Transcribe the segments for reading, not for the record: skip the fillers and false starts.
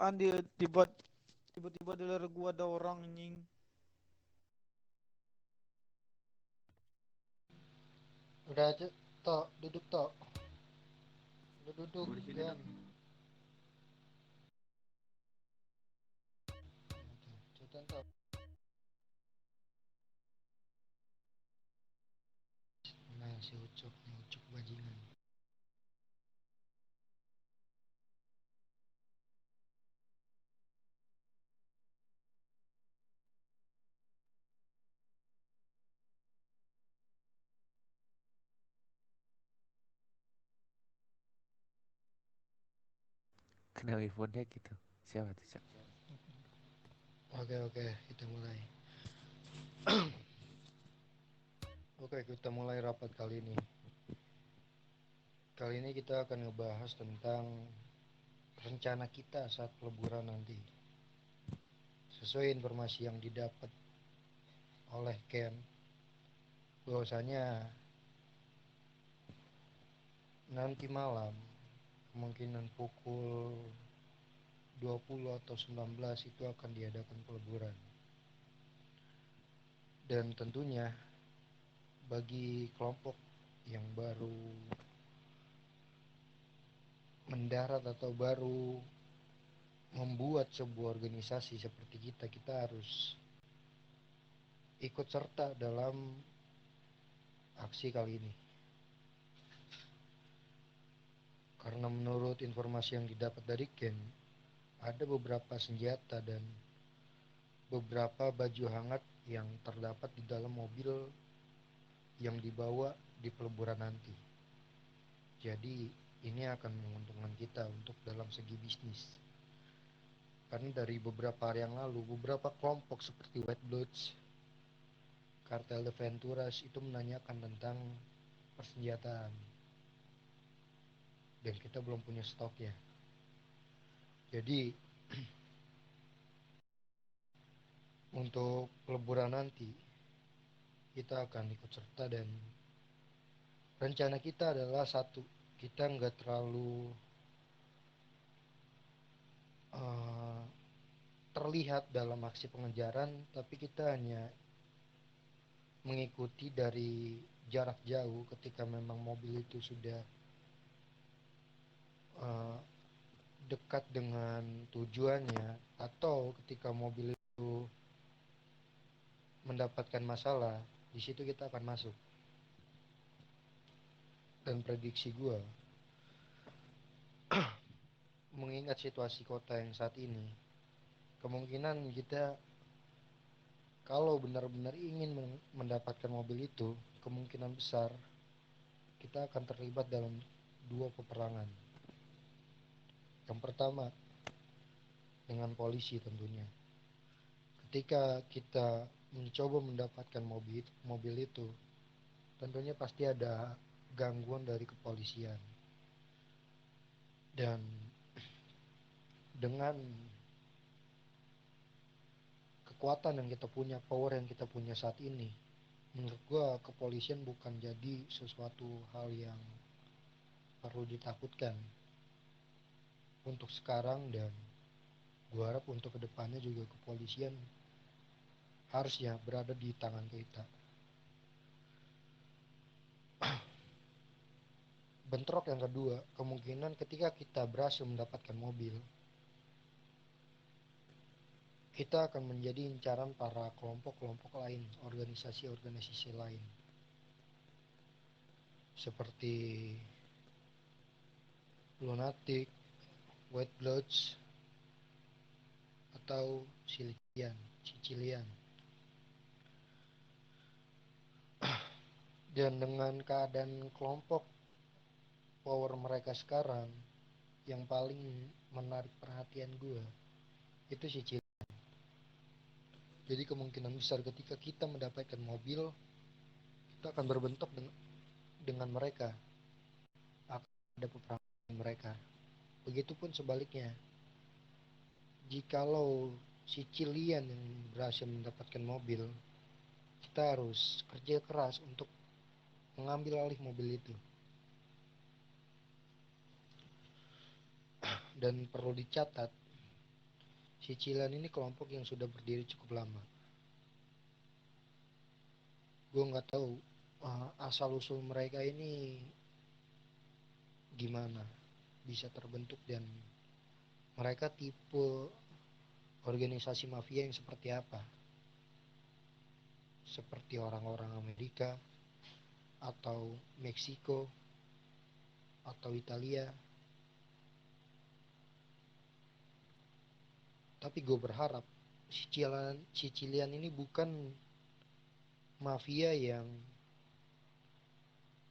apaan dia tiba-tiba di luar gua ada orang anjing. Udah aja, tok, duduk tok. Udah duduk, Gua di sini Gan. dah. Cepetan tok. Nah, si Ucok, nih Ucok bajingan. Kenal iPhone-nya gitu. Siapa tuh, Cak? Oke, kita mulai. Oke, kita mulai rapat kali ini. Kali ini kita akan ngebahas tentang rencana kita saat peleburan nanti. Sesuai informasi yang didapat oleh Ken, bahwasanya nanti malam kemungkinan pukul 20 atau 19 itu akan diadakan peleburan. Dan tentunya bagi kelompok yang baru mendarat atau baru membuat sebuah organisasi seperti kita harus ikut serta dalam aksi kali ini. Karena menurut informasi yang didapat dari Ken, ada beberapa senjata dan beberapa baju hangat yang terdapat di dalam mobil yang dibawa di peleburan nanti. Jadi ini akan menguntungkan kita untuk dalam segi bisnis. Karena dari beberapa hari yang lalu, beberapa kelompok seperti White Bloods, Kartel de Venturas itu menanyakan tentang persenjataan. Dan kita belum punya stoknya. Jadi untuk peleburan nanti kita akan ikut serta dan rencana kita adalah satu, kita nggak terlalu uh, terlihat dalam aksi pengejaran, tapi kita hanya mengikuti dari jarak jauh ketika memang mobil itu sudah uh, dekat dengan tujuannya, atau ketika mobil itu mendapatkan masalah, di situ kita akan masuk. Dan prediksi gue, mengingat situasi kota yang saat ini, kemungkinan kita kalau benar-benar ingin mendapatkan mobil itu, kemungkinan besar kita akan terlibat dalam dua peperangan. Yang pertama dengan polisi tentunya. Ketika kita mencoba mendapatkan mobil itu, tentunya pasti ada gangguan dari kepolisian. Dan dengan kekuatan yang kita punya, power yang kita punya saat ini, menurut gua kepolisian bukan jadi sesuatu hal yang perlu ditakutkan untuk sekarang, dan gua harap untuk kedepannya juga kepolisian harusnya berada di tangan kita. Bentrok yang kedua, kemungkinan ketika kita berhasil mendapatkan mobil, kita akan menjadi incaran para kelompok-kelompok lain, organisasi-organisasi lain, seperti Lunatic, White Bloods, atau Sicilian. Dan dengan keadaan kelompok power mereka sekarang, yang paling menarik perhatian gue itu Sicilian. Jadi kemungkinan besar ketika kita mendapatkan mobil, kita akan berbentuk dengan mereka, akan ada peperangan mereka. Begitupun sebaliknya, jikalau Sicilian yang berhasil mendapatkan mobil, kita harus kerja keras untuk mengambil alih mobil itu. Dan perlu dicatat, Sicilian ini kelompok yang sudah berdiri cukup lama. Gue nggak tahu asal usul mereka ini gimana bisa terbentuk, dan mereka tipe organisasi mafia yang seperti apa. Seperti orang-orang Amerika atau Meksiko atau Italia. Tapi gue berharap Sicilian ini bukan mafia yang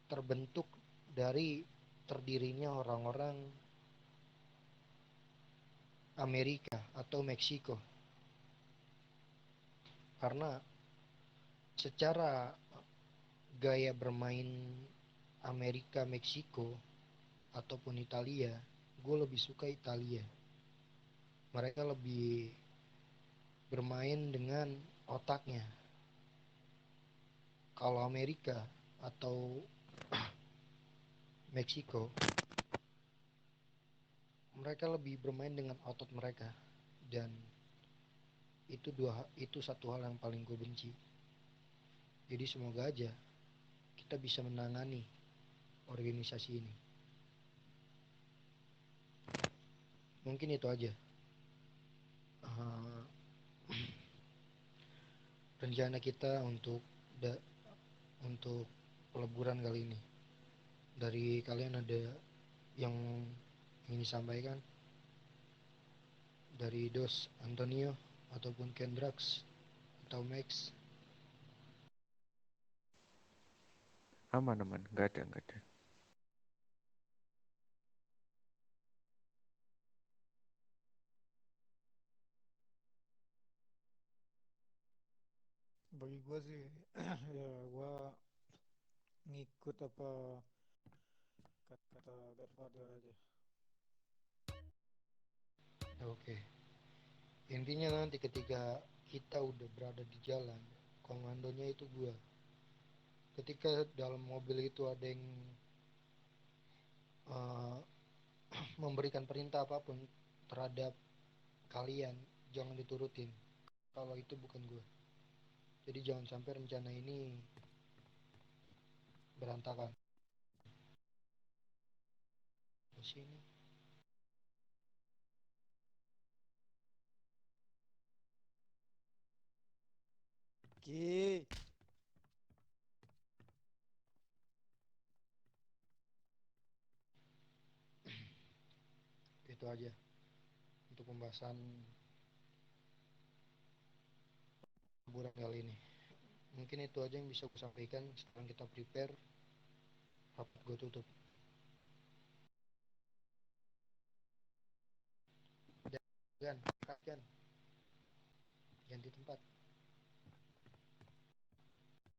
terbentuk dari terdirinya orang-orang Amerika atau Meksiko. Karena secara gaya bermain Amerika, Meksiko, ataupun Italia, gue lebih suka Italia. Mereka lebih bermain dengan otaknya. Kalau Amerika atau Meksiko, mereka lebih bermain dengan otot mereka, dan itu satu hal yang paling gue benci. Jadi semoga aja kita bisa menangani organisasi ini. Mungkin itu aja uh, rencana kita untuk peleburan kali ini. Dari kalian ada yang ingin disampaikan? Dari Dos Antonio ataupun Kendrax atau Max? Aman, aman. Nggak ada, nggak ada. Bagi gue sih, ya gue ngikut apa kata Godfather aja. Oke. Intinya nanti ketika kita udah berada di jalan, komandonya itu gua. Ketika dalam mobil itu ada yang uh, memberikan perintah apapun terhadap kalian, jangan diturutin kalau itu bukan gua. Jadi jangan sampai rencana ini berantakan. Di sini Oke. itu aja untuk pembahasan liburan kali ini. Mungkin itu aja yang bisa aku sampaikan. Sekarang kita prepare, rapat gue tutup. Dan ganti tempat.